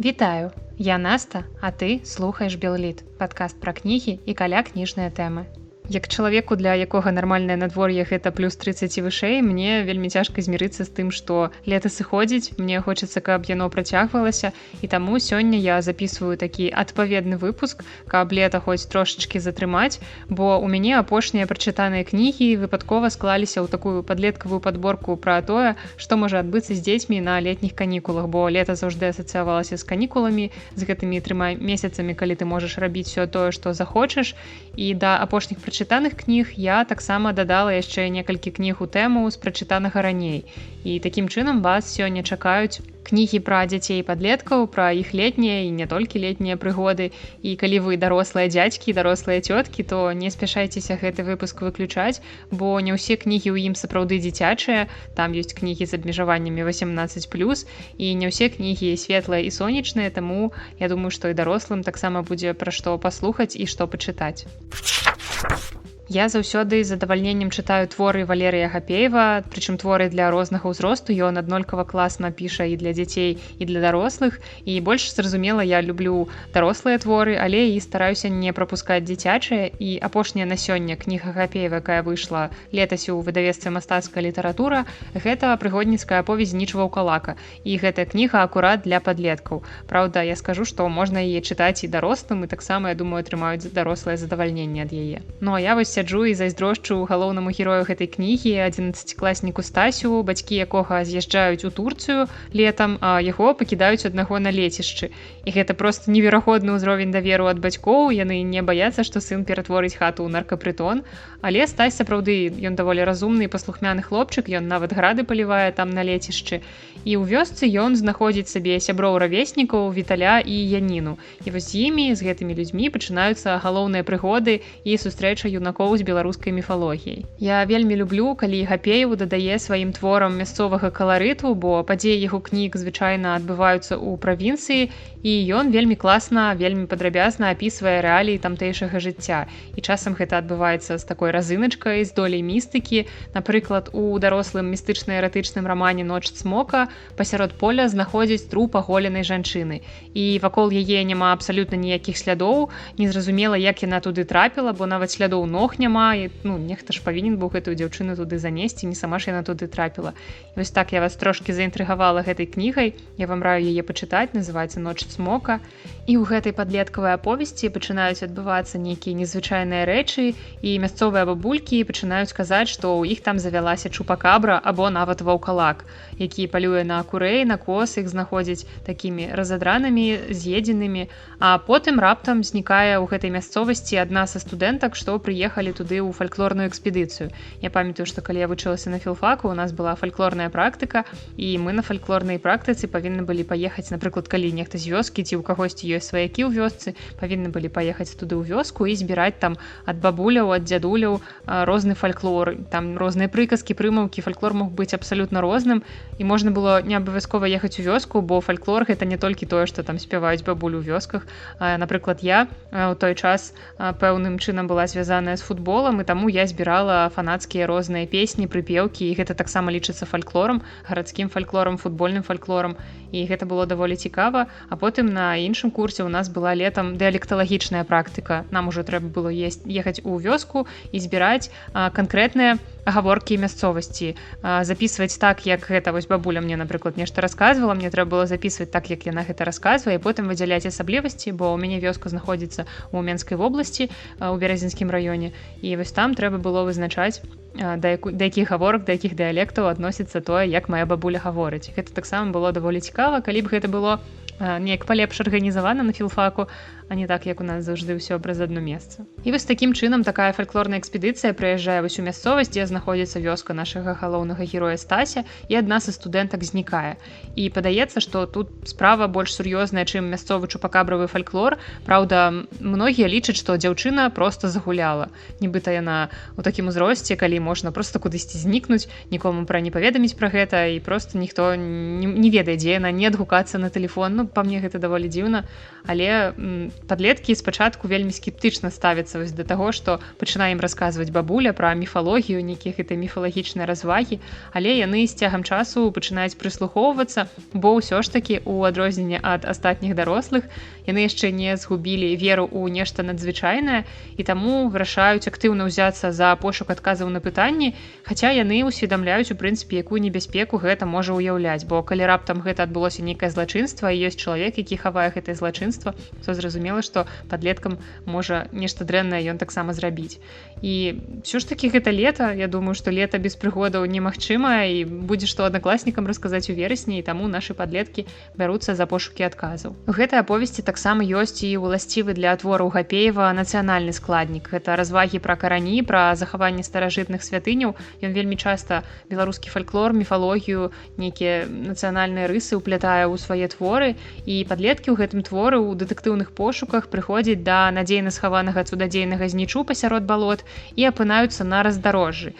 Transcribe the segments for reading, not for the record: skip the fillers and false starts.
Вітаю, я Наста, а ты слухаеш Белліт, падкаст пра кнігі і каля кніжныя тэмы. Як чалавеку, для якога нармальнае надвор'е гэта плюс 30 і вышэй, мне вельмі цяжка змірыцца з тым, што лета сыходзіць, мне хочацца, каб яно працягвалася, і таму сёння я записываю такі адпаведны выпуск, каб лета хоць трошачкі затрымаць, бо ў мяне апошнія прачытаныя кнігі выпадкова склаліся ў такую падлеткавую падборку пра тое, што можа адбыцца з дзецьмі на летніх канікулах, бо лета заўжды асацыявалася з канікуламі, з гэтымі 3 месяцамі, калі ты можаш рабіць усё тое, што захочаш, і да апошніх прачытаных кніг я таксама дадала яшчэ некалькі кніг у тэму з прачытанага раней. І такім чынам вас сёння чакаюць кнігі пра дзяцей і падлеткаў, пра іх летнія і не толькі летнія прыгоды. І калі вы дарослыя дзядзькі, дарослыя цёткі, то не спяшайцеся гэты выпуск выключаць, бо не ўсе кнігі ў ім сапраўды дзіцячыя, там ёсць кнігі з абмежаваннямі 18+, і не ўсе кнігі светлыя і сонечныя, таму я думаю, што і дарослым таксама будзе пра што паслухаць і што пачытаць. Я заўсёды з задавальненнем чытаю творы Валерыя Гапеева, прычым творы для рознага ўзросту, ён аднолькава класна піша і для дзяцей, і для дарослых, і больш зразумела, я люблю дарослыя творы, але і стараюся не прапускаць дзіцячыя, і апошняя на сёння кніга Гапеева, якая выйшла летась у выдавецтве «Мастацкая літаратура», гэта прыгодніцкая аповесць Зніча ваўкалака, і гэтая кніга акурат для падлеткаў. Праўда, я скажу, што можна яе чытаць і дарослым, і таксама, я думаю, атрымаюць дарослае задавальненне ад яе. Ну а я вось сяджу і зайздрошчу галоўнаму герою гэтай кнігі, 11-класніку Стасю, бацькі якога з'язджаюць у Турцыю летам, а яго пакідаюць аднаго на лецішчы. І гэта проста неверагодны ўзровень даверу ад бацькоў, яны не баяцца, што сын ператворыць хату ў наркапрытон. Але Стась сапраўды, ён даволі разумны і паслухмяны хлопчык, ён нават грады палівае там на лецішчы. І ў вёсцы ён знаходзіць сабе сяброў-равеснікаў Віталя і Яніну. І вось з імі, з гэтымі людзьмі пачынаюцца галоўныя прыгоды і сустрэча юнакоў з беларускай міфалогіяй. Я вельмі люблю, калі Гапеев дадае сваім творам мясцовага каларыту, бо падзеі яго кніг звычайна адбываюцца ў правінцыі, і ён вельмі класна, вельмі падрабязна апісвае рэаліі тамтэйшага жыцця. І часам гэта адбываецца з такой разыначкай, з доляй містыкі. Напрыклад, у дарослым містычна-эратычным рамане «Ноч цмока» пасярод поля знаходзяць труп аголенай жанчыны. І вакол яе няма абсалютна ніякіх слядоў, незразумела, як яна туды трапіла, бо нават слядоў ног няма, і, нехта ж павінен быў гэтую дзяўчыну туды занесці, не сама ж яна туды трапіла. І вось так я вас трошкі заінтрыгавала гэтай кнігай, я вам раю яе пачытаць, называецца «Ноч цмока». І ў гэтай падлеткавай аповесці пачынаюць адбывацца нейкія незвычайныя рэчы, і мясцовыя бабулькі пачынаюць казаць, што ў іх там завялася чупакабра або нават ваўкалак, які палюе на курэй, на коз, іх знаходзяць такімі разадранымі, з'едзенымі, а потым раптам знікае ў гэтай мясцовасці адна са студэнтак, што прыехалі туды ў фальклорную экспедыцыю. Я памятаю, што калі я вучылася на філфаку, у нас была фальклорная практыка, і мы на фальклорнай практыцы павінны былі паехаць, напрыклад, калі нехта з вёскі ці ў кагосьці ёсць сваякі ў вёсцы, павінны былі паехаць туды ў вёску і збіраць там ад бабуляў, ад дзядуляў розны фальклор, там розныя прыказкі, прымаўкі, фальклор мог быць абсалютна розным, і можна было не абавязкова ехаць у вёску, бо фальклор гэта не толькі тое, што там спяваюць бабулі ў вёсках. Напрыклад, я ў той час пэўным чынам была звязаная з футболам, і таму я збірала фанацкія розныя песні, прыпеўкі, і гэта таксама лічыцца фальклорам, гарадскім фальклорам, футбольным фальклорам, і гэта было даволі цікава. А потым на іншым курсе у нас была летам дыялекталагічная практыка. Нам ужо трэба было ехаць у вёску і збіраць канкрэтныя гаворкі мясцовасці, записываць так, як гэта вось бабуля мне, напрыклад, нешта расказвала, мне трэба было записываць так, як яна гэта расказвае, і потым выдзяляць асаблівасці, бо ў мяне вёска знаходзіцца ў Менскай вобласці, у Беразінскім раёне, і вось там трэба было вызначаць, да якіх гаворак, да якіх дыялектаў адносіцца тое, як мая бабуля гаворыць. Гэта таксама было даволі цікава, калі б гэта было неяк палепш арганізавана на філфаку, а не так, як у нас заўжды ўсё праз адно месца. І вось такім чынам такая фальклорная экспедыцыя прыязджае вось у мясцовасць, дзе знаходзіцца вёска нашага галоўнага героя Стася, і адна са студэнтак знікае. І падаецца, што тут справа больш сур'ёзная, чым мясцовы чупакабравы фальклор. Праўда, многія лічаць, што дзяўчына проста загуляла. Нібыта яна ў такім узросце, калі можна проста кудысьці знікнуць, нікому не паведаміць пра гэта, і проста ніхто не ведае, дзе яна, не адгукацца на тэлефон. па мне гэта даволі дзіўна, але падлеткі спачатку вельмі скептычна ставяцца вось да таго, што пачынае ім расказваць бабуля пра міфалогію, нейкія гэта міфалагічныя развагі, але яны з цягам часу пачынаюць прыслухоўвацца, бо ўсё ж такі у адрозненне ад астатніх дарослых яны яшчэ не згубілі веру ў нешта надзвычайнае і таму вырашаюць актыўна ўзяцца за пошук адказаў на пытанні, хаця яны усведамляюць у прынцыпе, якую небяспеку гэта можа ўяўляць, бо калі раптам гэта адбылося нейкае злачынства і ёсць чалавек, які хавае гэтае злачынства, то зразумела, што падлеткам можа нешта дрэннае ён таксама зрабіць. І ўсё ж такі гэта лета, я думаю, што лета без прыгодаў немагчымае і будзе што аднакласнікам расказаць у верасні, і таму нашы падлеткі бяруцца за пошукі адказаў. У гэтай аповесці таксама ёсць і уласцівы для твораў Гапеева нацыянальны складнік. Гэта развагі пра карані, пра захаванне старажытных святыняў. Ён вельмі часта беларускі фальклор, міфалогію, нейкія нацыянальныя рысы ўплятае ў свае творы, і падлеткі ў гэтым творы ў дэтэктыўных пошуках прыходзяць да надзейна схаванага цудадзейнага знічу пасярод балот і апынаюцца на раздарожжы.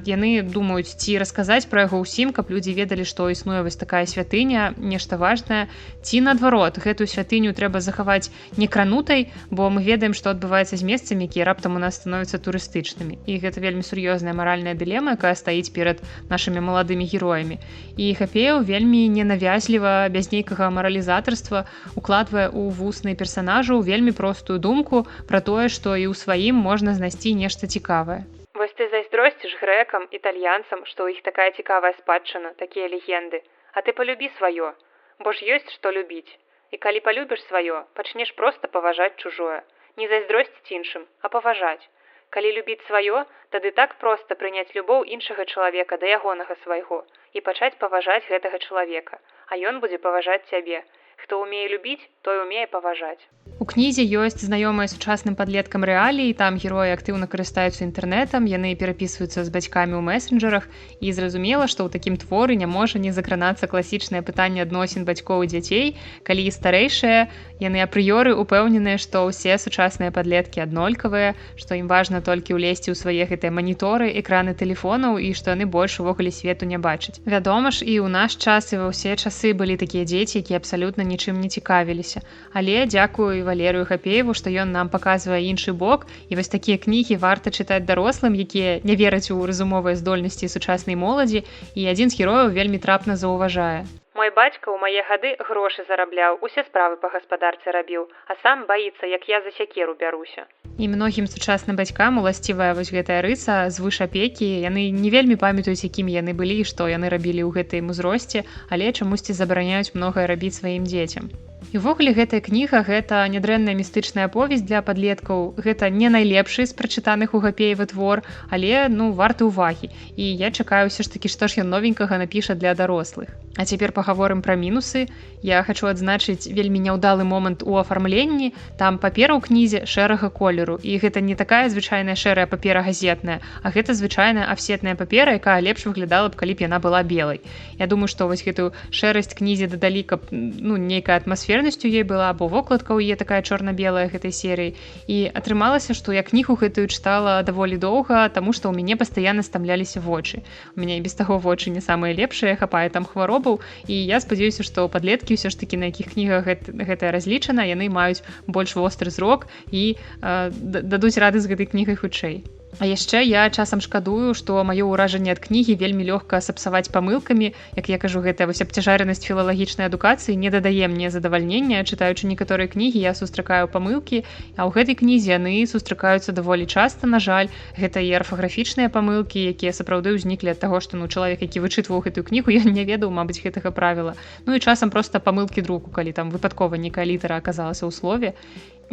Яны думаюць, ці расказаць пра яго ўсім, каб людзі ведалі, што існуе вось такая святыня, нешта важнае, ці наадварот, гэтую святыню трэба захаваць некранутай, бо мы ведаем, што адбываецца з месцамі, якія раптам у нас становяцца турыстычнымі. І гэта вельмі сур'ёзная маральная дылема, якая стаіць перад нашымі маладымі героямі. І Гапееў вельмі ненавязліва, без нейкага маралізатарства укладвае ў вусны персанажаў вельмі простую думку пра тое, што і ў сваім можна знайсці нешта цікавае. Вось ты зайздросціш грэкам, італьянцам, што ў іх такая цікавая спадчына, такія легенды. А ты палюбі сваё, бо ж ёсць што любіць. І калі палюбіш сваё, пачнеш проста паважаць чужое. Не зайздросціць іншым, а паважаць. Калі любіць сваё, тады так проста прыняць любоў іншага чалавека да ягонага свайго і пачаць паважаць гэтага чалавека, а ён будзе паважаць цябе. Хто ўмее любіць, той умее паважаць. У кнізе ёсць знаёмыя сучасным падлеткам рэаліі, там героі актыўна карыстаюцца інтэрнэтам, яны перапісваюцца з бацькамі ў месенджерах, і зразумела, што ў такім творы не можа не закранацца класічнае пытанне адносін бацькоў і дзяцей, калі старэйшыя, яны апрыёры упэўненыя, што ўсе сучасныя падлеткі аднолькавыя, што ім важна толькі ўлезці ў свае гэтыя маніторы, экраны тэлефонаў і што яны больш увогуле свету не бачаць. Вядома ж, і ў наш час і ва ўсе часы былі такія дзеці, якія абсалютна нічым не цікавіліся. Але дзякую Валерыю Гапееву, што ён нам паказвае іншы бок, і вось такія кнігі варта чытаць дарослым, якія не вераць у разумовыя здольнасці сучаснай моладзі, і адзін з герояў вельмі трапна заўважае. Мой бацька ў мае гады грошы зарабляў, усе справы па гаспадарцы рабіў, а сам баіцца, як я за сякеру бяруся. І многім сучасным бацькам уласцівая вось гэтая рыса звыш апекі, яны не вельмі памятаюць, якімі яны былі, што яны рабілі ў гэтым узросце, але чамусьці забараняюць многае рабіць сваім дзецям. І ўвогуле гэтая кніга гэта нядрэнная містычная аповесць для падлеткаў. Гэта не найлепшы з прачытаных у Гапеева твор, але варты ўвагі. І я чакаю ўсё ж такі, што ж ён новенькага напіша для дарослых. А цяпер пагаворым пра мінусы. Я хачу адзначыць вельмі няўдалы момант у афармленні. Там папера ў кнізе шэрага колеру. І гэта не такая звычайная шэрая папера газетная, а гэта звычайная афсетная папера, якая лепш выглядала б, калі б яна была белай. Я думаю, што вось гэтую шэрасць кнізе дадалі, каб нейкая атмасфернасць у ёй была, бо вокладка ў яе такая чорна-белая гэтай серыі. І атрымалася, што я кнігу гэтую чытала даволі доўга, таму што ў мяне пастаянна стамляліся вочы. У мяне і без таго вочы не самыя лепшыя, хапае там хваробаў, і я спадзяюся, што падлеткі ўсё ж такі, на якіх кнігах гэтая разлічана, яны маюць больш востры зрок і дадуць рады з гэтай кнігай хутчэй. А яшчэ я часам шкадую, што маё ўражанне ад кнігі вельмі лёгка сапсаваць памылкамі. Як я кажу, гэтая вось абцяжаренасць філалагічнай адукацыі не дадае мне задавальнення. Чытаючы некаторыя кнігі, я сустракаю памылкі, а ў гэтай кнізе яны сустракаюцца даволі часта, на жаль. Гэта і арфаграфічныя памылкі, якія сапраўды ўзніклі ад таго, што чалавек, які вычытваў гэтую кнігу, ён не ведаў, мабыць, гэтага правіла. І часам проста памылкі друку, калі там выпадкова нейкая літара аказалася ў слове.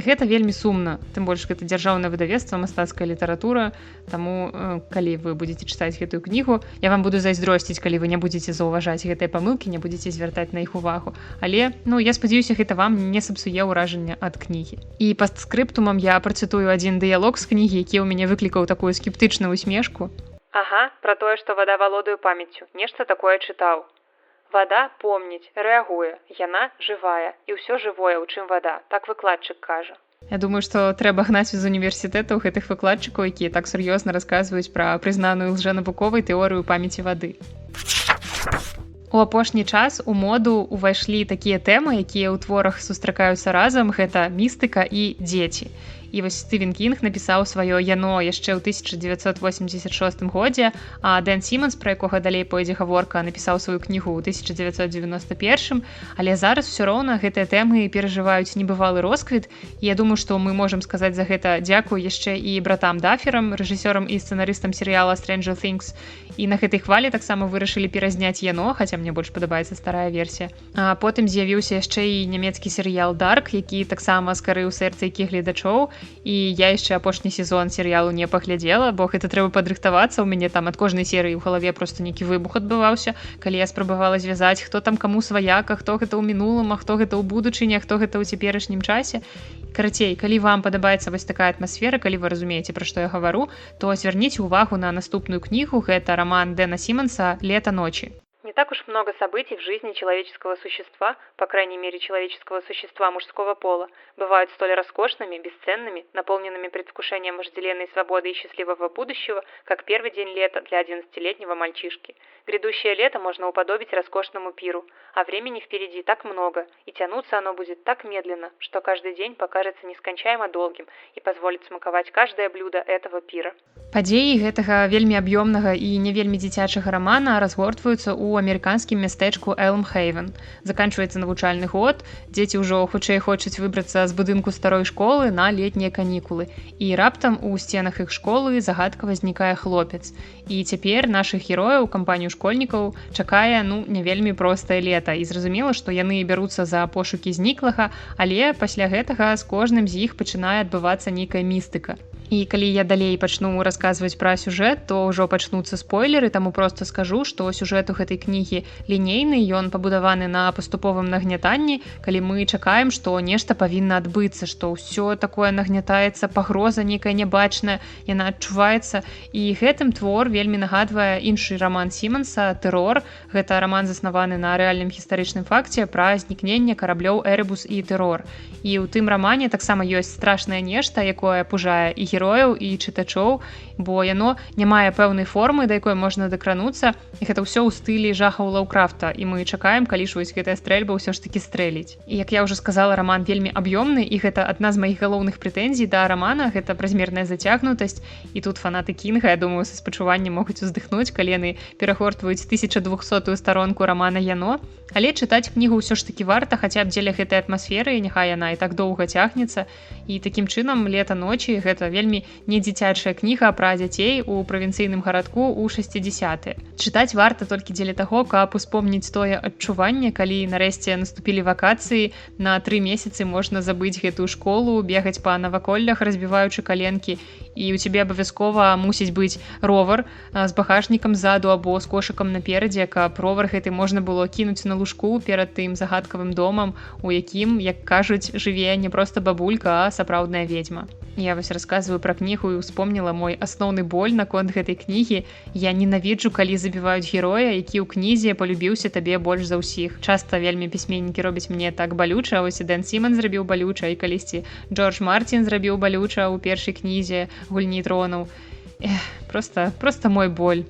Гэта вельмі сумна, тым больш гэта дзяржаўнае выдавецтва, мастацкая літаратура, таму калі вы будзеце чытаць гэтую кнігу, я вам буду зайздросціць, калі вы не будзеце заўважаць гэтыя памылкі, не будзеце звяртаць на іх увагу. Але я спадзяюся, гэта вам не сапсуе ўражання ад кнігі. І пастскрыптумам я працытую адзін дыялог з кнігі, які ў мяне выклікаў такую скептычную усмешку. Ага, пра тое, што вада валодаю памяццю, нешта такое чытаў. Вада помніць, рэагуе, яна жывая, і ўсё жывое, у чым вада, так выкладчык кажа. Я думаю, што трэба гнаць з універсітэтаў гэтых выкладчыкаў, якія так сур'ёзна расказваюць пра прызнаную лжэнавуковай тэорыю памяці вады. У апошні час у моду ўвайшлі такія тэмы, якія ў творах сустракаюцца разам, гэта містыка і дзеці. І вось Стывен Кінг напісаў сваё яно яшчэ ў 1986 годзе, а Дэн Сіманс, пра якога далей пойдзе гаворка, напісаў сваю кнігу ў 1991, але зараз усё роўна гэтыя тэмы перажываюць небывалы росквіт, і я думаю, што мы можам сказаць за гэта дзякуй яшчэ і братам Даферам, рэжысёрам і сцэнарыстам серыяла Stranger Things, і на гэтай хвалі таксама вырашылі перазняць яно, хаця мне больш падабаецца старая версія. А потым з'явіўся яшчэ і нямецкі серыял Dark, які таксама скарыў сэрцы якіх гледачоў, і я яшчэ апошні сезон серыялу не паглядзела, бо гэта трэба падрыхтавацца, у мяне там ад кожнай серыі ў галаве просто нейкі выбух адбываўся, калі я спрабавала звязаць, хто там каму сваяка, хто гэта ў мінулым, а хто гэта ў будучыні, а хто гэта ў цяперашнім часе. Карацей, калі вам падабаецца вось такая атмасфера, калі вы разумееце, пра што я гавару, то звярніце ўвагу на наступную кнігу, гэта раман Дэна Сіманса «Лето ночи». Не так уж много событий в жизни человеческого существа, по крайней мере человеческого существа мужского пола, бывают столь роскошными, бесценными, наполненными предвкушением вожделенной свободы и счастливого будущего, как первый день лета для 11-летнего мальчишки. Грядущее лето можно уподобить роскошному пиру, а времени впереди так много, и тянуться оно будет так медленно, что каждый день покажется нескончаемо долгим и позволит смаковать каждое блюдо этого пира. Падзеі гэтага вельмі аб'ёмнага і не вельмі дзіцячага рамана разгортваюцца ў амерыканскім мястэчку Элм-Хейвен. Заканчваецца навучальны год, дзеці ўжо хутчэй хочуць выбрацца з будынку старой школы на летнія канікулы. І раптам у сценах іх школы загадкава знікае хлопец. І цяпер нашых герояў, кампанію школьнікаў, чакае, не вельмі простае лета. І зразумела, што яны бяруцца за пошукі зніклага, але пасля гэтага з кожным з іх пачынае адбывацца нейкая містыка. І калі я далей пачну расказваць пра сюжэт, то ўжо пачнуцца спойлеры, таму проста скажу, што сюжэт у гэтай кнігі лінейны, ён пабудаваны на паступовым нагнятанні, калі мы чакаем, што нешта павінна адбыцца, што ўсё такое нагнятаецца, пагроза нейкая нябачная, яна адчуваецца. І гэтым твор вельмі нагадвае іншы раман Сіманса «Тэрор». Гэта раман заснаваны на рэальным гістарычным факце пра знікненне караблёў «Эребус» і «Тэрор». І ў тым рамане таксама ёсць страшнае нешта, якое пужае і герояў і чытачоў, бо яно не мае пэўнай формы, да якой можна дакрануцца, і гэта ўсё ў стылі жахаў Лаўкрафта, і мы чакаем, калі ж вось гэтая стрэльба ўсё ж такі стрэліць. І як я ўжо сказала, раман вельмі аб'ёмны, і гэта адна з маіх галоўных прэтэнзій да рамана, гэта празмерная зацягнутасць, і тут фанаты Кінга, я думаю, са спачуваннем могуць уздыхнуць, калі яны перагортваюць 1200-ю старонку рамана «Яно», але чытаць кнігу ўсё ж такі варта, хаця б дзеля гэтай атмасферы, няхай яна і так доўга цягнецца, і такім чынам «Лета ночи» гэта вельмі не дзіцячая кніга пра дзяцей у правінцыйным гарадку ў 60-е. Чытаць варта толькі дзеля таго, каб успомніць тое адчуванне, калі нарэшце наступілі вакацыі, на 3 месяцы можна забыць гэтую школу, бегаць па наваколлях, разбіваючы каленкі, і ў цябе абавязкова мусіць быць ровар з багажнікам ззаду або з кошыкам наперадзе, каб ровар гэты можна было кінуць на лужку перад тым загадкавым домам, у якім, як кажуць, жыве не проста бабулька, а сапраўдная ведьма. Я вось расказваю пра кнігу і ўспомніла мой асноўны боль наконт гэтай кнігі. Я ненавіджу, калі забіваюць героя, які ў кнізе палюбіўся табе больш за ўсіх. Часта вельмі пісьменнікі робяць мне так балюча, вось і Дэн Сіманс зрабіў балюча, і калісьці Джордж Мартін зрабіў балюча ў першай кнізе «Гульні тронаў». Просто мой боль.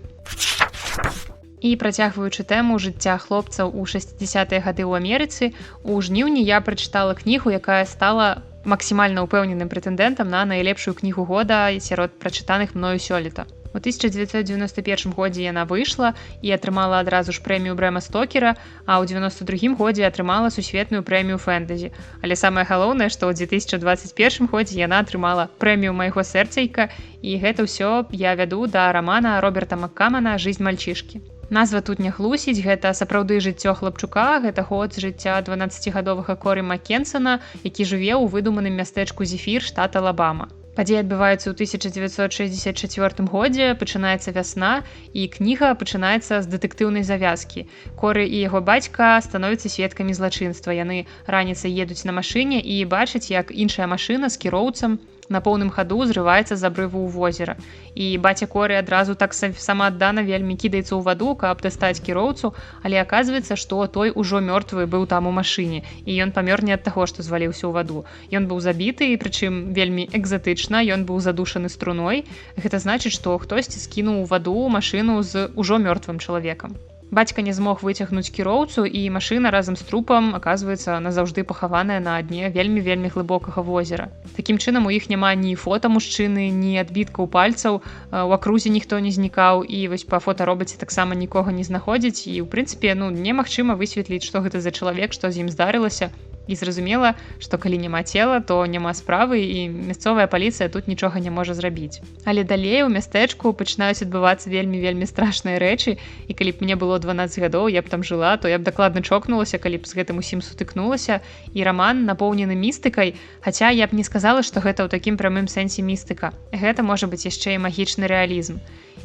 І працягваючы тэму жыцця хлопцаў у 60-е гады ў Амерыцы, у жніўні я прачытала кнігу, якая стала максімальна ўпэўненым прэтэндэнтам на найлепшую кнігу года сярод прачытаных мною сёлета. У 1991 годзе яна выйшла і атрымала адразу ж прэмію Брэма Стокера, а ў 92 годзе атрымала сусветную прэмію фэнтэзі. Але самае галоўнае, што ў 2021 годзе яна атрымала прэмію майго сэрцайка, і гэта ўсё я вяду да рамана Роберта Маккамана «Жизнь мальчишки». Назва тут не хлусіць, гэта сапраўды жыццё хлапчука, гэта год жыцця 12-гадовага Коры Маккенсона, які жыве ў выдуманым мястэчку Зефір, штат Алабама. Падзеі адбываюцца ў 1964 годзе, пачынаецца вясна, і кніга пачынаецца з дэтэктыўнай завязкі. Коры і яго бацька становяцца сведкамі злачынства. Яны раніцай едуць на машыне і бачаць, як іншая машына з кіроўцам на поўным хаду зрываецца з абрыву ў возера. І баця Коры адразу так самааддана вельмі кідаецца ў ваду, каб дастаць кіроўцу, але аказваецца, што той ужо мёртвы быў там у машыне, і ён памёр не ад таго, што зваліўся ў ваду. Ён быў забіты, прычым вельмі экзатычна, ён быў задушаны струной. Гэта значыць, што хтосьці скінуў у ваду машыну з ужо мёртвым чалавекам. Бацька не змог выцягнуць кіроўцу, і машына разам з трупам аказваецца назаўжды пахаваная на дне вельмі глыбокага возера. Такім чынам у іх няма ні фота мужчыны, ні адбіткаў пальцаў, у акрузе ніхто не знікаў, і вось па фотаробаце таксама нікога не знаходзіць, і ў прынцыпе немагчыма высветліць, што гэта за чалавек, што з ім здарылася. І зразумела, што калі няма цела, то няма справы, і мясцовая паліцыя тут нічога не можа зрабіць. Але далей у мястэчку пачынаюць адбывацца вельмі страшныя рэчы, і калі б мне было 12 гадоў, я б там жыла, то я б дакладна чокнулася, калі б з гэтым усім сутыкнулася. І раман напоўнены містыкай, хаця я б не сказала, што гэта ў такім прамым сэнсе містыка. Гэта можа быць яшчэ і магічны рэалізм.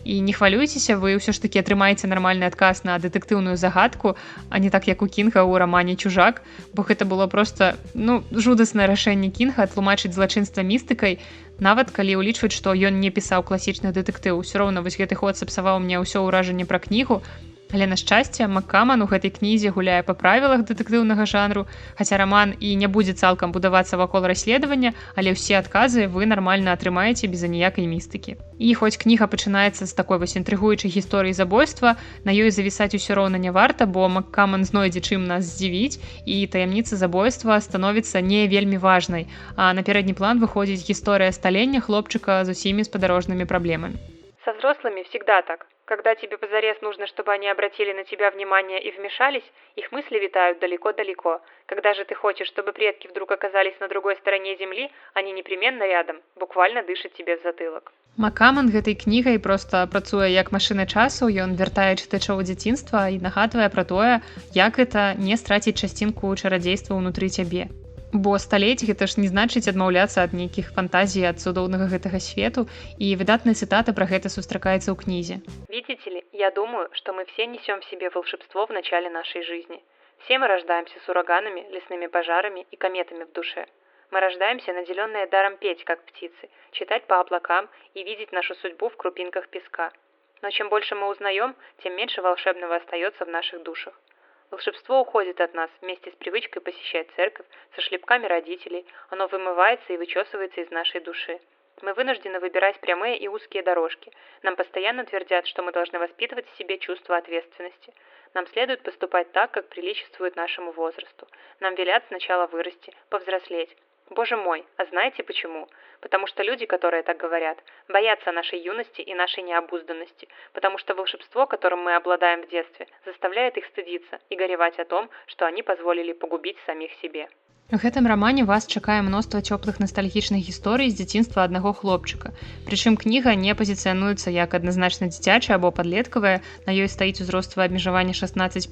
І не хвалюйцеся, вы ўсё ж такі атрымаеце нармальны адказ на дэтэктыўную загадку, а не так як у Кінга ў рамане «Чужак», бо гэта было проста жудаснае рашэнне Кінга тлумачыць злачынства містыкай, нават калі ўлічваць, што ён не пісаў класічны дэтэктыў. Усё роўна вось гэты ход сапсаваў мне ўсё ўражанне пра кнігу. Але, на шчасце, Маккаман у гэтай кнізе гуляе па правілах дэтэктыўнага жанру, хаця раман і не будзе цалкам будавацца вакол расследавання, але ўсе адказы вы нармальна атрымаеце без аніякай містыкі. І хоць кніга пачынаецца з такой вось інтрыгуючай гісторыі забойства, на ёй завісаць усё роўна не варта, бо Маккаман знойдзе чым нас здзівіць, і таямніца забойства становіцца не вельмі важнай, а на перадні план выходзіць гісторыя сталення хлопчыка з усімі спадарожнымі праблемамі. Со взрослыми всегда так. Когда тебе позарез нужно, чтобы они обратили на тебя внимание и вмешались, их мысли витают далеко-далеко. Когда же ты хочешь, чтобы предки вдруг оказались на другой стороне земли, они непременно рядом, буквально дышат тебе в затылок. Маккаман гэтай кнігай проста працуе як машына часу, ён вяртае чытачоў дзяцінства і нагадвае пра тое, як гэта не страціць часцінку чарадзейства ўнутры цябе. Бо сталець гэта ж не значыць адмаўляцца ад нейкіх фантазій ад цудоўнага гэтага свету, і выдатная цытата пра гэта сустракаецца ў кнізе. Видите ли, я думаю, что мы все несем в себе волшебство в начале нашей жизни. Все мы рождаемся с ураганами, лесными пожарами и кометами в душе. Мы рождаемся, наделенные даром петь, как птицы, читать по облакам и видеть нашу судьбу в крупинках песка. Но чем больше мы узнаем, тем меньше волшебного остается в наших душах. Волшебство уходит от нас вместе с привычкой посещать церковь, со шлепками родителей, оно вымывается и вычесывается из нашей души. Мы вынуждены выбирать прямые и узкие дорожки. Нам постоянно твердят, что мы должны воспитывать в себе чувство ответственности. Нам следует поступать так, как приличествует нашему возрасту. Нам велят сначала вырасти, повзрослеть. Боже мой, а знаете почему? Потому что люди, которые так говорят, боятся нашей юности и нашей необузданности, потому что волшебство, которым мы обладаем в детстве, заставляет их стыдиться и горевать о том, что они позволили погубить самих себе. У гэтым рамане вас чакае мноства цёплых ностальгічных гісторый з дзяцінства аднаго хлопчыка. Прычым кніга не пазіцыянуецца як адназначна дзіцячая або падлеткавая, на ёй стаіць узроставае абмежаванне 16+,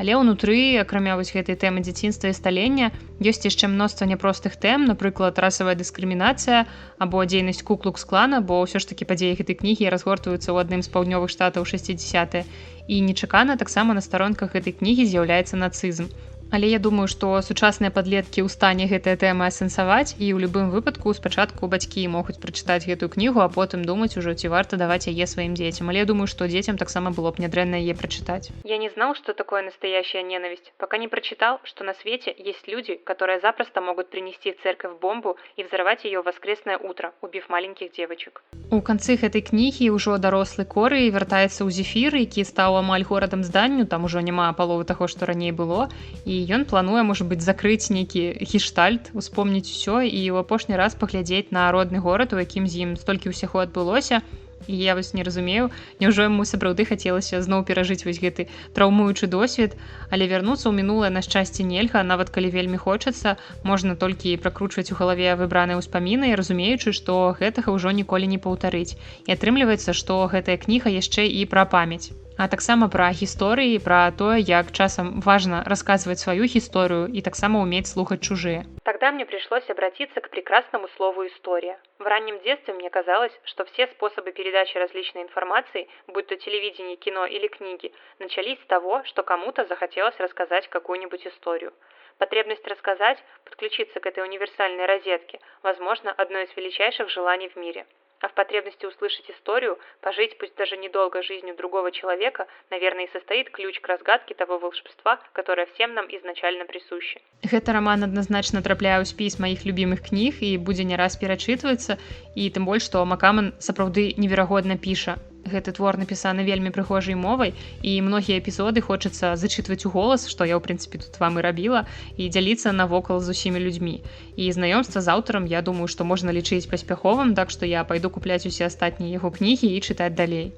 але ўнутры, акрамя вось гэтай тэмы дзяцінства і сталення, ёсць яшчэ мноства няпростых тэм, напрыклад, расавая дыскрымінацыя або дзейнасць Ку-клукс-клана, бо ўсё ж такі падзеі гэтай кнігі разгортваюцца ў адным з паўднёвых штатаў 60-е. І нечакана таксама на старонках гэтай кнігі з'яўляецца нацызм. Але я думаю, што сучасныя падлеткі ў стане гэтыя тэмы асэнсаваць, і ў любым выпадку спачатку бацькі могуць прачытаць гэтую кнігу, а потым думаць ужо, ці варта даваць яе сваім дзецям. Але я думаю, што дзецям таксама было б нядрэнна яе прачытаць. Я не знал, что такое настоящая ненависть, пока не прочитал, что на свете есть люди, которые запросто могут принести в церковь бомбу и взорвать ее в воскресное утро, убив маленьких девочек. У канцы гэтай кнігі ўжо дарослы Корый вяртаецца ў Зефір, які стаў амаль горадам зданню, там ужо няма паловы таго, што раней было, і ён плануе, можа быць, закрыць нейкі гештальт, успомніць усё і ў апошні раз паглядзець на родны горад, у якім з ім столькі ўсяго адбылося. І я вось не разумею, няўжо яму сапраўды хацелася зноў перажыць вось гэты траўмуючы досвед, але вярнуцца ў мінулае на шчасце нельга, нават калі вельмі хочацца, можна толькі пракручваць у галаве выбраныя ўспаміны, разумеючы, што гэтага ўжо ніколі не паўтарыць. І атрымліваецца, што гэтая кніга яшчэ і пра памяць. А таксама пра гісторыі, пра тое, як часам важна расказваць сваю гісторыю і таксама ўмець слухаць чужыя. Тогда мне пришлось обратиться к прекрасному слову «история». В раннем детстве мне казалось, что все способы передачи различной информации, будь то телевидение, кино или книги, начались с того, что кому-то захотелось рассказать какую-нибудь историю. Потребность рассказать, подключиться к этой универсальной розетке, возможно, одно из величайших желаний в мире. А в потребности услышать историю, пожить, пусть даже недолго, жизнью другого человека, наверное, и состоит ключ к разгадке того волшебства, которое всем нам изначально присуще. Гэты раман адназначна трапляе ў спіс маіх любімых кніг і будзе не раз перачытвацца, і тым больш, што Маккаман сапраўды неверагодна піша. Гэты твор напісаны вельмі прыгожай мовай, і многія эпізоды хочацца зачытваць у голас, што я ў прынцыпе тут вам і рабіла, і дзяліцца навокал з усімі людзьмі. І знаёмства з аўтарам, я думаю, што можна лічыць паспяховым, так што я пайду купляць усе астатнія яго кнігі і чытаць далей.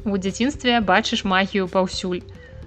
У дзяцінстве бачыш магію паўсюль.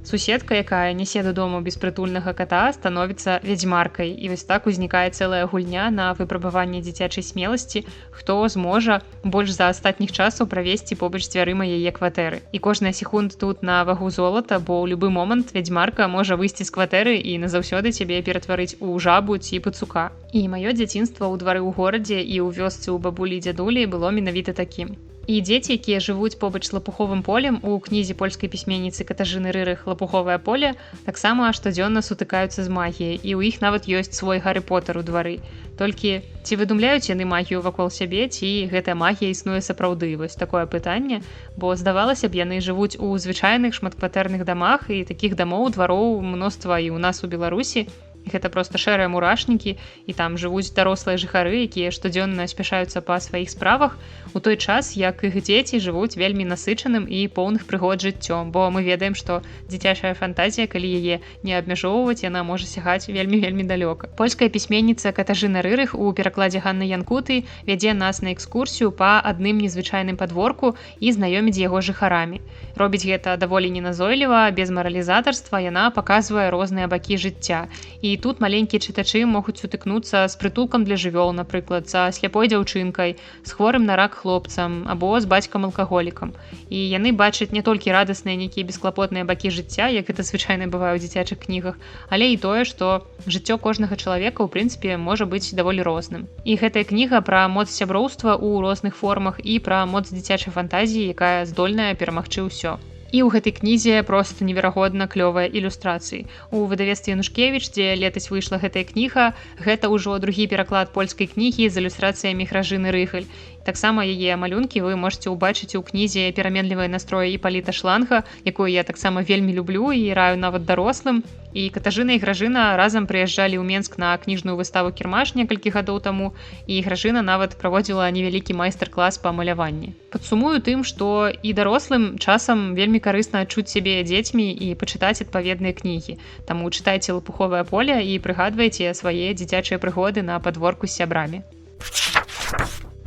Суседка, якая нясе дадому беспрытульнага ката, становіцца вядзьмаркай, і вось так узнікае цэлая гульня на выпрабаванне дзіцячай смеласці, хто зможа больш за астатніх часаў правесці побач з дзвярыма яе кватэры. І кожная секунд тут на вагу золата, бо ў любы момант вядзьмарка можа выйсці з кватэры і назаўсёды цябе ператварыць у жабу ці пацука. І маё дзяцінства ў двары ў горадзе і ў вёсцы ў бабулі і дзядулі было менавіта такім. І дзеці, якія жывуць побач з лапуховым полем, у кнізе польскай пісьменніцы Катажыны Рырых «Лапуховае поле» таксама штодзённа сутыкаюцца з магіяй, і ў іх нават ёсць свой Гарры Потар у двары. Толькі ці выдумляюць яны магію вакол сябе, ці гэтая магія існуе сапраўды? Вось такое пытанне, бо здавалася б, яны жывуць у звычайных шматкватэрных дамах, і такіх дамоў, двароў мноства і ў нас у Беларусі. Гэта проста шэрыя мурашнікі, і там жывуць дарослыя жыхары, якія штодзённа спяшаюцца па сваіх справах, у той час, як іх дзеці жывуць вельмі насычаным і поўных прыгод жыццём, бо мы ведаем, што дзіцячая фантазія, калі яе не абмяжоўваць, яна можа сягаць вельмі-вельмі далёка. Польская пісьменніца Катажына Рырых у перакладзе Ганны Янкуты вядзе нас на экскурсію па адным незвычайным падворку і знаёміць яго жыхарамі. Робіць гэта даволі неназойліва, без маралізатарства, яна паказвае розныя бакі жыцця. І тут маленькія чытачы могуць сутыкнуцца з прытулкам для жывёл, напрыклад, са сляпой дзяўчынкай, з хворым на рак хлопцам або з бацькам-алкаголікам. І яны бачаць не толькі радасныя нейкія бесклапотныя бакі жыцця, як гэта звычайна бывае ў дзіцячых кнігах, але і тое, што жыццё кожнага чалавека, у прынцыпе, можа быць даволі розным. І гэтая кніга пра моц сяброўства ў розных формах і пра моц дзіцячай фантазіі, якая здольная перамагчы ўсё. І ў гэтай кнізе проста неверагодна клёвыя ілюстрацыі. У выдавецтве Янушкевіч, дзе летась выйшла гэтая кніга, гэта ўжо другі пераклад польскай кнігі з ілюстрацыямі Гражыны Рыгаль. Таксама яе малюнкі вы можете ўбачыць у кнізе «Пераменлівыя настроі Іпаліта Шланга», якую я таксама вельмі люблю і раю нават дарослым. І Катажына і Гражына разам прыязджалі ў Менск на кніжную выставу «Кірмаш» некалькі гадоў таму, і Гражына нават праводзіла невялікі майстар-клас па маляванні. Падсумую тым, што і дарослым часам вельмі карысна адчуць сябе дзецьмі і пачытаць адпаведныя кнігі. Таму чытайце «Лапуховае поле» і прыгадвайце свае дзіцячыя прыгоды на падворку з сябрамі.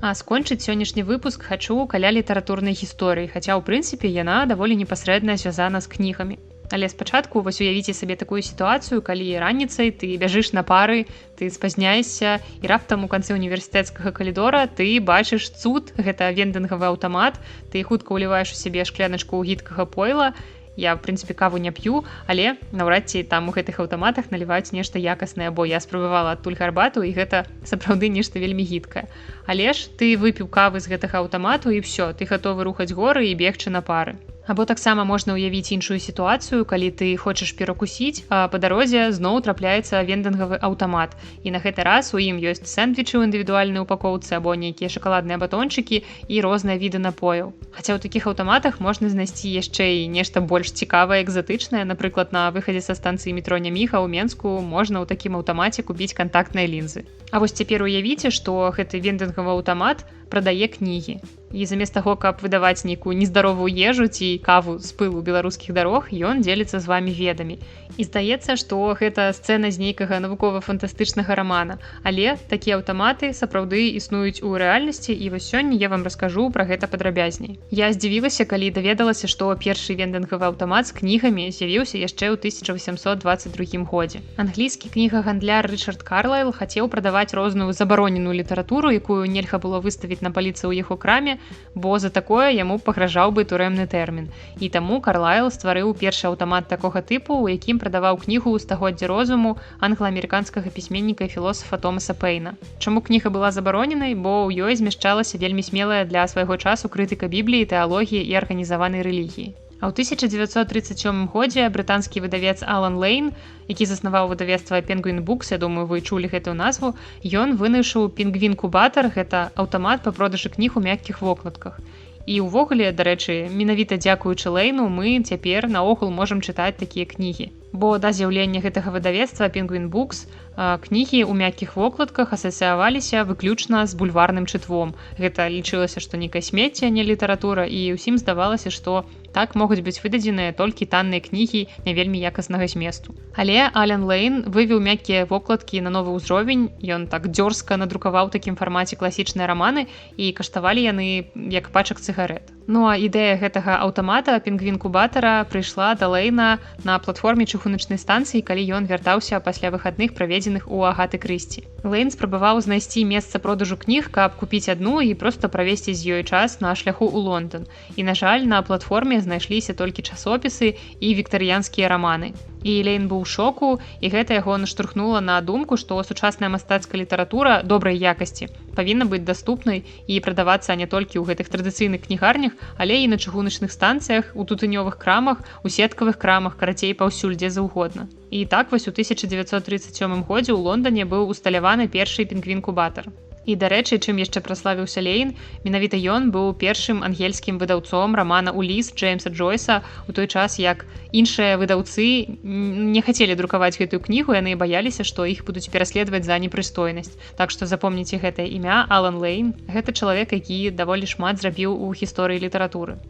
А скончыць сённяшні выпуск хачу каля літаратурнай гісторыі, хаця ў прынцыпе яна даволі непасрэдна звязана з кнігамі. Але спачатку вось уявіце сабе такую сітуацыю, калі раніцай ты бяжыш на пары, ты спазняешся, і раптам у канцы універсітэцкага калідора ты бачыш цуд, гэта вендынгавы аўтамат, ты хутка ўліваеш у сябе шкляначку гідкага пойла. Я, в прынцыпе, каву не п'ю, але наўрад ці там у гэтых аўтаматах наліваюць нешта якаснае, бо я спрабавала адтуль гарбату, і гэта сапраўды нешта вельмі гідкае. Але ж ты выпіў кавы з гэтага аўтамату, і ўсё, ты гатовы рухаць горы і бегчы на пары. Або таксама можна ўявіць іншую сітуацыю, калі ты хочаш перакусіць, а па дарозе зноў трапляецца вендынгавы аўтамат. І на гэты раз у ім ёсць сэндвічы ў індывідуальнай упакоўцы або нейкія шакаладныя батончыкі і розныя віды напояў. Хаця ў такіх аўтаматах можна знайсці яшчэ і нешта больш цікавае, экзатычнае. Напрыклад, на выхадзе са станцыі метро Няміха ў Менску можна ў такім аўтамаце купіць кантактныя лінзы. А вось цяпер уявіце, што гэты вендынгавы аўтамат прадае кнігі. І замест таго, каб выдаваць нейкую нездаровую ежу ці каву з пылу беларускіх дарог, ён дзеліцца з вамі ведамі. І здаецца, што гэта сцэна з нейкага навукова-фантастычнага рамана. Але такія аўтаматы сапраўды існуюць у рэальнасці, і вось сёння я вам раскажу пра гэта падрабязней. Я здзівілася, калі даведалася, што першы вендынгавы аўтамат з кнігамі з'явіўся яшчэ ў 1822 годзе. Англійскі кнігагандляр Рычард Карлайл хацеў прадаваць розную забароненую літаратуру, якую нельга было выставіць на паліцы ў яго краме, бо за такое яму пагражаў бы турэмны тэрмін. І таму Карлайл стварыў першы аўтамат такога тыпу, у якім прадаваў кнігу «Стагоддзе розуму» англа-амерыканскага пісьменніка і філосафа Томаса Пэйна. Чаму кніга была забароненай? Бо ў ёй змяшчалася вельмі смелая для свайго часу крытыка Бібліі, тэалогіі і арганізаванай рэлігіі. А ў 1937 годзе брытанскі выдавец Алан Лейн, які заснаваў выдавецтва Penguin Books, я думаю, вы чулі гэтую назву, ён вынайшаў пінгвін-кубатар, гэта аўтамат па продажы кніг у мяккіх вокладках. І ўвогуле, дарэчы, менавіта дзякуючы Лейну мы цяпер наогул можам чытаць такія кнігі. Бо да з'яўлення гэтага выдавецтва Penguin Books кнігі ў мяккіх вокладках асацыяваліся выключна з бульварным чытвом. Гэта лічылася, што нейкае смецце, не літаратура, і ўсім здавалася, што так могуць быць выдадзеныя толькі танныя кнігі не вельмі якаснага зместу. Але Ален Лейн вывеў мяккія вокладкі на новы ўзровень, ён так дзёрзка надрукаваў у такім фармаце класічныя раманы і каштавалі яны як пачак цыгарэт. Ну а ідэя гэтага аўтамата пінгвін-кубатара прыйшла да Лейна на платформе чыгуначнай станцыі, калі ён вяртаўся пасля выхадных, праведзеных у Агаты Крысці. Лейн спрабаваў знайсці месца продажу кніг, каб купіць адну і проста правесці з ёй час на шляху ў Лондан. І, на жаль, на платформе знайшліся толькі часопісы і віктарыянскія раманы. І Лейн быў у шоку, і гэта яго наштурхнула на думку, што сучасная мастацкая літаратура добрай якасці павінна быць даступнай і прадавацца не толькі ў гэтых традыцыйных кнігарнях, але і на чыгуначных станцыях, у тутынёвых крамах, у сеткавых крамах, карацей паўсюль дзе заўгодна. І так вось у 1937 годзе ў Лондане быў усталяваны першы пінгвін-кубатар. І, дарэчы, чым яшчэ праславіўся Лейн, менавіта ён быў першым ангельскім выдаўцом рамана «Уліс» Джеймса Джойса у той час, як іншыя выдаўцы не хацелі друкаваць гэтую кнігу, яны баяліся, што іх будуць пераследаваць за непрыстойнасць. Так што запомніце гэтае імя Алан Лейн. Гэта чалавек, які даволі шмат зрабіў у гісторыі літаратуры.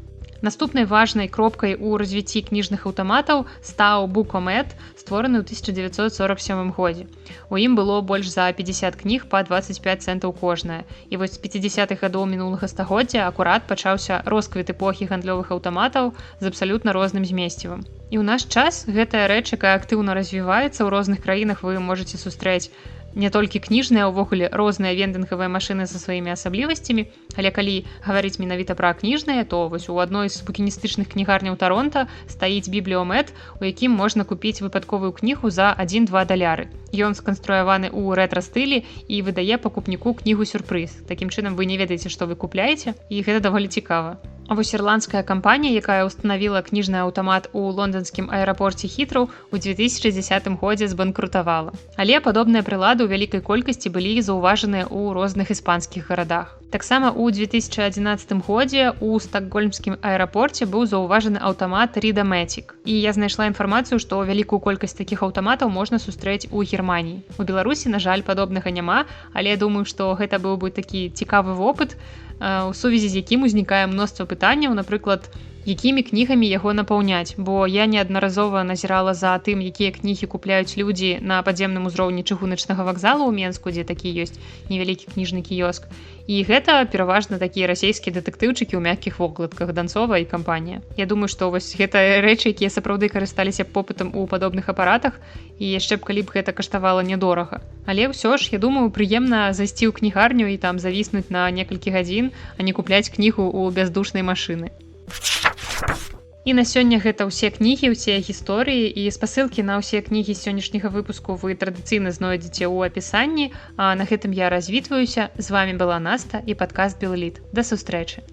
Наступнай важнай кропкай у развіцці кніжных аўтаматаў стаў Букомет, створаны ў 1947 годзе. У ім было больш за 50 кніг па 25 цэнтаў кожная. І вось з 50-х гадоў мінулага стагоддзя акурат пачаўся росквіт эпохі гандлёвых аўтаматаў з абсалютна розным змесцівам. І ў наш час гэтая рэч, якая актыўна развіваецца ў розных краінах, вы можаце сустрэць не толькі кніжныя, увогуле розныя вендынгавыя машыны са сваімі асаблівасцямі, але калі гаварыць менавіта пра кніжныя, то вось у адной з букіністычных кнігарняў Таронта стаіць бібліомет, у якім можна купіць выпадковую кнігу за $1-2. Ён сканструяваны ў рэтра-стылі і выдае пакупніку кнігу-сюрпрыз. Такім чынам вы не ведаеце, што вы купляеце, і гэта даволі цікава. А вось ірландская кампанія, якая ўстанавіла кніжны аўтамат у лонданскім аэрапорце Хітроу, у 2010 годзе збанкрутавала. Але падобныя прылады ў вялікай колькасці былі заўважаныя ў розных іспанскіх гарадах. Таксама ў 2011 годзе у стакгольмскім аэрапорце быў заўважаны аўтамат Ріда-Мэтік. І я знайшла інфармацыю, што вялікую колькасць такіх аўтаматаў можна сустрэць у Германіі. У Беларусі, на жаль, падобнага няма, але я думаю, што гэта быў бы такі цікавы вопыт, у сувязі з якім узнікае мноства пытанняў, напрыклад, якімі кнігамі яго напаўняць, бо я неаднаразова назірала за тым, якія кнігі купляюць людзі на падземным узроўні чыгуначнага вакзала ў Менску, дзе такі ёсць невялікі кніжны кіёск. І гэта пераважна такія расійскія дэтэктыўчыкі ў мяккіх вокладках, Данцова і кампанія. Я думаю, што вось гэта рэчы, якія сапраўды карысталіся попытам у падобных апаратах, і яшчэ б калі б гэта каштавала нядорага. Але ўсё ж, я думаю, прыемна зайсці ў кнігарню і там завіснуць на некалькі гадзін, а не купляць кнігу ў бяздушнай машыны. І на сёння гэта ўсе кнігі, усе гісторыі, і спасылкі на ўсе кнігі сённяшняга выпуску вы традыцыйна знойдзеце ў апісанні, а на гэтым я развітваюся. З вами была Наста і падкаст Белліт. Да сустрэчы!